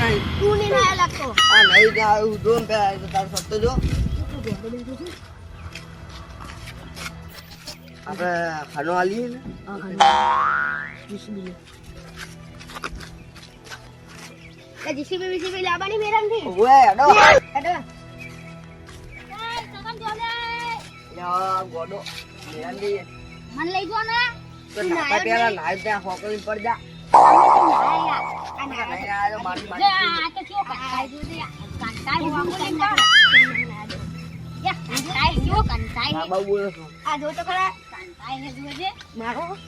નહીં તું નહીં ના લાગતો આ નહીં ત્યાં જો ને પેલા તો તારો સત્તો જો આપણે ખાનો આલીએ ને જીસીબી બીસીબી લાવવાની મેરામથી ઓએ અડો હેડો યા ગોડો મેરાન દઈએ મન લઈ જો ને તો નાપા પેલા નાઈ ત્યાં હોકલી પર જા નહીં આયો મારી મારી આ તો કયો કંટાઈ જો દે કંટાઈ હોંગો લઈ ના યા કંટાઈ જો કંટાઈ બાબા બોલો છો આ જો તો ખરા કંટાઈ ને જોજે મારો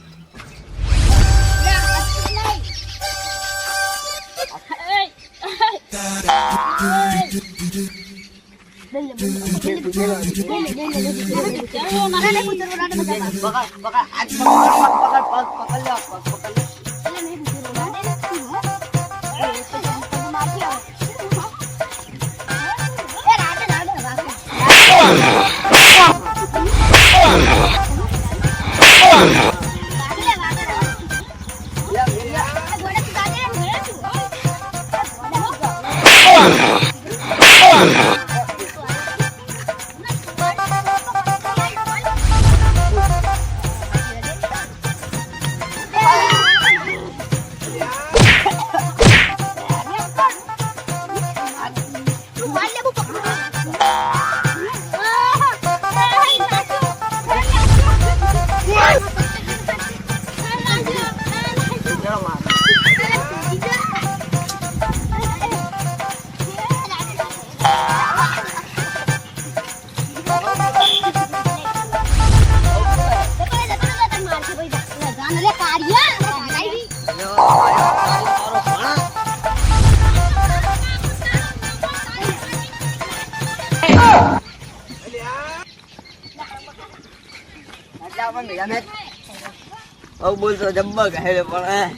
બોલતો જબ્બર કહે પણ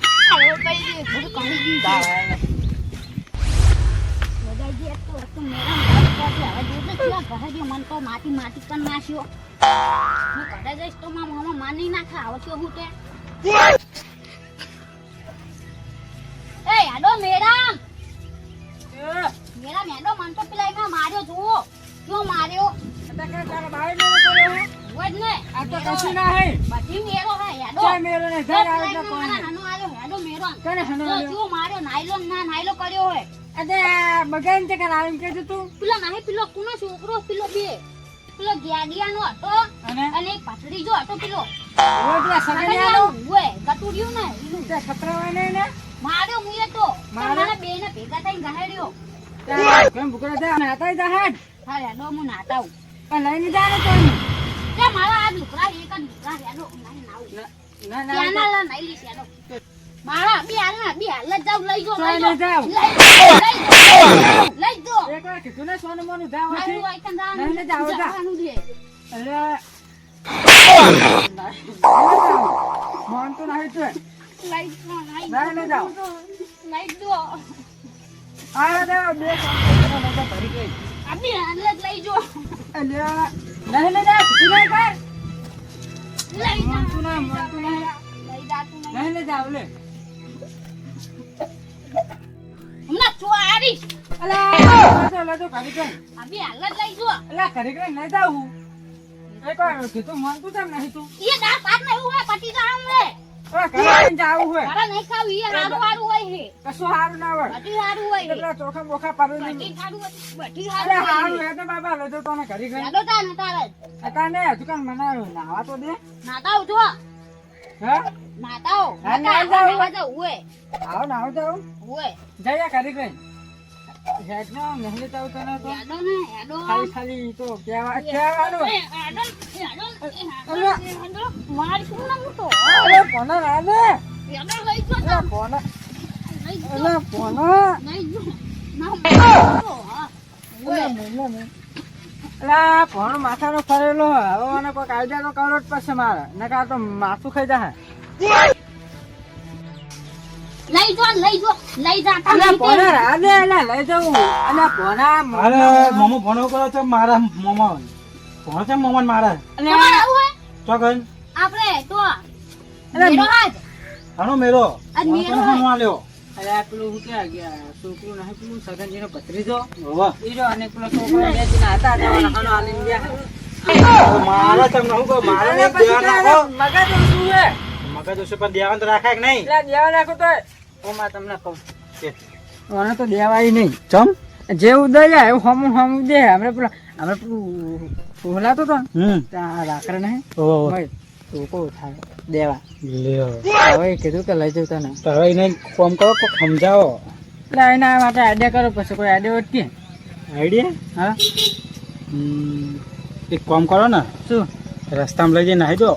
માટી માટી પણ નાખ્યો હું ઘરે જઈશ તો મામા માની નાખે આવશે હું તે એ હેડો મેડમ મેડમ હેડો મન તો પેલા એમાં માર્યો જુઓ શું માર્યો છોકરો પેલો પેલો ગેડિયાનો હતો અને પથરી હતો પેલો કટુર્યું ને માર્યો મુએ તો મારા બે ને ભેગા થઈને ગહાડ્યો હા હેડો હું નાતાઉ લઈને જાને તો મારા આ લુકરા એક જ લુકરા હેડો નહીં નાઉ નહીં લીસ હેડો મારા બે હાલ જ જાવ લઈ જો લઈ જો એક વાર કીધું ને સોનું મોનું જાવ છે નહીં આઈ કન નહીં જાવ જવાનું છે અરે મોન તો નહીં તો લઈ જાવ જો આ દે બે સોનું ભરી ગઈ આ બે હાલ જ લઈ જો અલ્યા નહીં જાવ તું નહીં કર લઈ જા તું નહીં લઈ જા તું નહીં નહીં જાવ લે હમણાં ચોરી અલા લે તો કરી ગઈ આ બે હાલ જ લઈ જો અલા કરી ગઈ નહીં જાવ એક વાર કીધું મન તું તેમ નહીં તું એ દાંત પાક ને એવું હોય પટી જામ રે કઈ જાવું હોય મારા નહીં ખાવ એ હારું હોય હે કશું હારું ના હોય બધી હારું હોય હે એટલા ચોખા બોખા પાડી બધી હારું હોય બધી અરે હારું હારું હોય હે તો બાબા લે તો તને કરી ગઈ યાદો તા ને તારે અતાને દુકાન બનાવ્યો નાવા તો દે નાતાઓ જો હે નાતાઓ હા, ના જાવ. નાતાઓ હોય આવો નાવ જાવ હોય જયા કરી ગઈ હેડ નો નહીં જાવ તને તો યાદો ને યાદો ખાલી તો કહેવાનું યાદો મારી શું નામ તો અરે કોના ના દે યાદો લઈ જો અરે કોના લઈ જો અરે કોના લઈ જો ના અલા કોણ માથાનો ફરેલો હવે મને કોઈ કાયદા તો કરવો જ પડશે મારે નકા તો માથું ખાઈ જાય લઈ જા અલા કોના રાધે અલા લઈ જવું અલા કોના અરે મોમો ભણો કરો છો મારા મોમો ભણો છે મોમન મારા તમારે આવું હોય ચોકન આપણે તો અલા મેરો હાજ આનો મેરો આ મેરો ભણો લ્યો અરે આ પેલું હું ક્યાં ગયા છોકરું નહીં પેલું સગનજીનો ભત્રીજો હોવે. ઈરો અને પેલો છોકરો બે જણા હતા તેમાં નહાનો આલીને ગયા. મારે તમને શું કહું, મારે અને નહીં પછી દેવા નાખો. મગજ ઓછું છે. મગજ ઓછું પણ દેવાનું તો રાખાય કે નહીં? એટલે દેવા નાખો તો ઓમાં તમને કહું કે મને તો દેવાય નહીં. ચમ? જેવું દયા એવું હમું દે આપણે પેલું ફોલાતો તો ને હમ. ત્યાં રાખડે નહીં ઓહો. ભાઈ ટોકો થાય દેવા લ્યો. હવે કીધું કે લઈ જવું તને તો હવે એને કોમ કરો, કોક સમજાવો. એટલે એના માટે આઈડિયા કરો પછી કોઈ આઈડિયા વધતી આઈડિયા? હા એક કામ કરો ને, શું રસ્તામાં લઈ જઈને નાહી દો.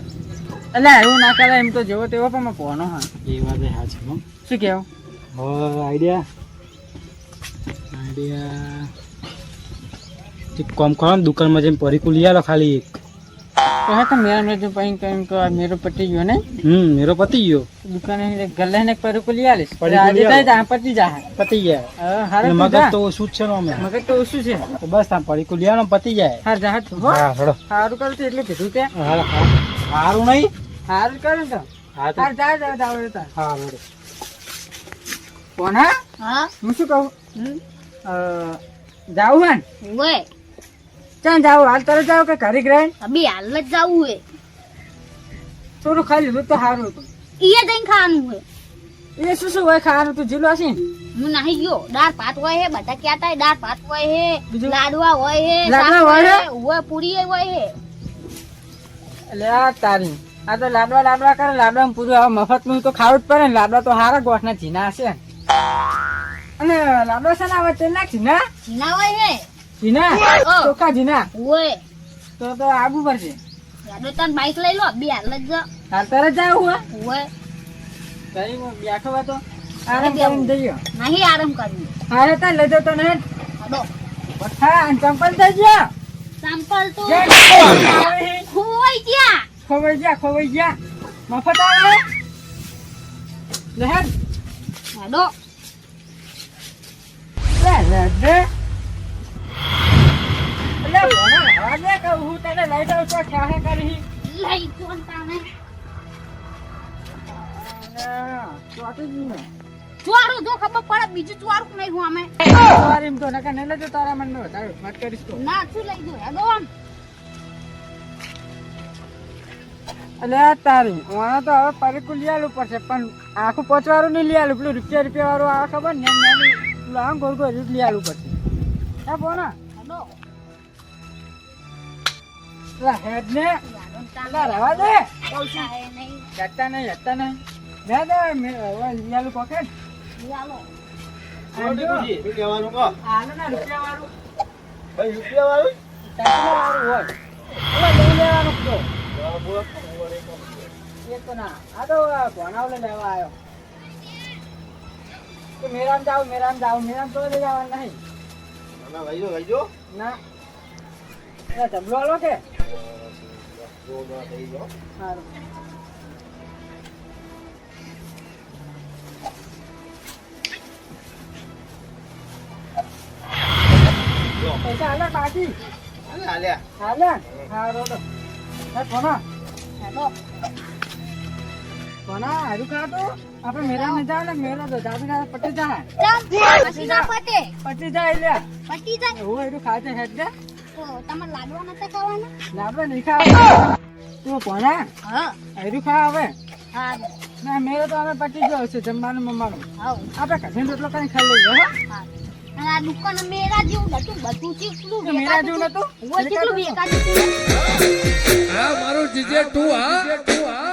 એટલે એવું ના કરે એમ તો જેવો તેવો પણ કોનો હા એ વાત હા છે. શું કેવું આઈડિયા એક કામ કરો ને, દુકાનમાં જઈને પરીકું લઈ આલો ખાલી એક. તો હા તો મેરા મેં જો પછી કહ્યું કે મેરો પટી ગયો ને મેરો પતી ગયો. દુકાને ગલ્લે ને પરું લઈ આલીશ પડી આજે લઈ થઈ જાય પતી જાય પતી જાય. હારે એટલે તું મગજ જા. તો ઓછું જ છે ને અમે. મગજ તો ઓછું છે તો બસ ત્યાં પડીકું લઈ આલો ને પતી જાય. હાર જા હાર તું, હો હા હેડો. સારું કરું છું એટલું કીધું તે સારું નહીં. સારું કર્યું ને તો હા તો હાર જા જા જા તા હા હેડો. કોણ હા હા હું શું કહું જાવું હે ને ઓય ચાલ જાવું હાલ તરત જાવ કે ઘરે ગ્રાઈન અબી હાલ જ જાવું હે થોડું ખાઈ લીધું તો સારું હતું ઈએ જઈને ખાવાનું હે એ શું શું હોય ખાવાનું તું જીલો હશે હું નહીં ગયો દાળ ભાત હોય હે બધા કહેતા દાળ ભાત હોય હે બીજું? લાડવા હોય હે લાડવા શાક હોય હે? હોય પૂરી હોય હે એટલે આ તારી આ તો લાડવા કરે લાડવા પૂરું હવે મફત નું તો ખાવું જ પડે ને લાડવા તો હારા ગોઠ ના ઝીના હશે અને લાડવા છે ને આવે તેલ ના ઝીના જીના હોય હે ઝીના ઓ. ચોખ્ખા ઝીના ઓય તો આગુ પડશે યાદો તને બાઈક લઈ લો બે હાલ જ જા હાલ તરત જાવ હે ઓય ઘરે બેઠો હોય તો આરામ કરીને જઈએ નહીં આરામ કરવું હારે ત્યાં લઈ જાવ તો નહીં હાલો હા અને ચંપલ થઈ ગયા સંપલ તો જે હોય ત્યાં ખોવાઈ ગયા મફત આવે લે હેડ હાલો લે દે લે ભણા હવા દે કે હું તને લઈ જાઉં તો ખ્યાલ કરી લઈ જોન તાને ચોરું જો ખબર પડે બીજું ચોરું નહીં હું અમે તો નકા નહીં લેજો તારા મનમાં વધારે વાત કરીશ તો ના શું લઈ દો હેડો આમ એટલે આ તારી મને તો હવે પરીકું લઈ આલું પડશે પણ આખું પોચવાળું નહીં લઈ આલું પેલું રૂપિયા વાળું આવે ખબર ને પેલું આમ ગોળ ગોળ લઈ આલું પડશે હા બોના હેડો હેડ ને યાદો તાને રવા દે પૈસા હે નહીં હેડતા નહીં બે દે લઈ આલું પોકેટ ચાલો આલો શું કહેવાનું કહો? ના રૂપિયા વાળું ભાઈ રૂપિયા વાળું? વાળું હોય લઈ લેવાનું તો એ તો ના આ તો ભણાવલે લેવા આવ્યો કે મેરામ જાવ મેરામ તો લઈ જવાનું નહીં લઈ જો. ના એ ઢબલો આલો કે સારું પૈસા હાલે બાકી હાલે હા રોડો હે કોના હેડો હારું ખાતો આપણે મેરા ને જાવ ને મેરો તો જાબી પટી જાય ચાલ પછી ના પતે પટી જાય લે પટી જાય હું એનું ખાતે હેડ દે તો તમારે લાડવા નતા ખાવાના લાભ નહીં ખાવ તું કોના હા એરું ખા હવે હા ના મેરો તો અમે પટી ગયો છે જમવાનું મમ્માનું હા આપણે કઠિન રોટલો કઈ ખાઈ લઈએ હો હા અને આ દુકાન મેરા જેવું નતું બધું ચીકલું તો મેરા જેવું નતું? હોય ચીકલું વેકાતું હતું. આ મારું જીજે તું હા